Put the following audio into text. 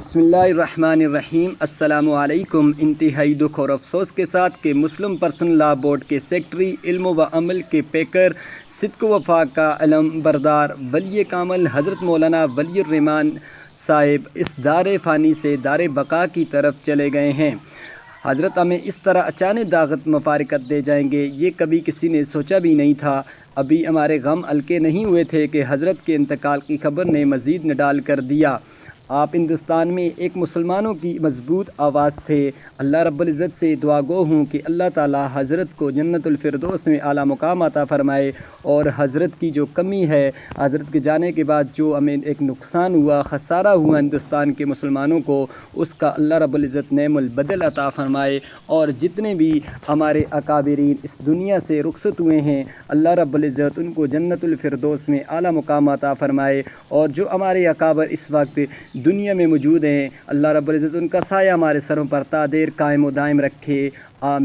بسم اللہ الرحمن الرحیم۔ السلام علیکم۔ انتہائی دکھ اور افسوس کے ساتھ کہ مسلم پرسنل لا بورڈ کے سیکرٹری، علم و عمل کے پیکر، صدق و وفا کا علم بردار، ولی کامل حضرت مولانا ولی الرحمان صاحب اس دار فانی سے دار بقا کی طرف چلے گئے ہیں۔ حضرت ہمیں اس طرح اچانک دعوت مفارقت دے جائیں گے، یہ کبھی کسی نے سوچا بھی نہیں تھا۔ ابھی ہمارے غم ہلکے نہیں ہوئے تھے کہ حضرت کے انتقال کی خبر نے مزید نڈال کر دیا۔ آپ ہندوستان میں ایک مسلمانوں کی مضبوط آواز تھے۔ اللہ رب العزت سے دعا گو ہوں کہ اللہ تعالی حضرت کو جنت الفردوس میں اعلیٰ مقام عطا فرمائے، اور حضرت کی جو کمی ہے، حضرت کے جانے کے بعد جو ہمیں ایک نقصان ہوا، خسارہ ہوا ہندوستان کے مسلمانوں کو، اس کا اللہ رب العزت نعم البدل عطا فرمائے، اور جتنے بھی ہمارے اکابرین اس دنیا سے رخصت ہوئے ہیں، اللہ رب العزت ان کو جنت الفردوس میں اعلیٰ مقام عطا فرمائے، اور جو ہمارے اکابر اس وقت دنیا میں موجود ہیں، اللہ رب العزت ان کا سایہ ہمارے سروں پر تا دیر قائم و دائم رکھے۔ آمین۔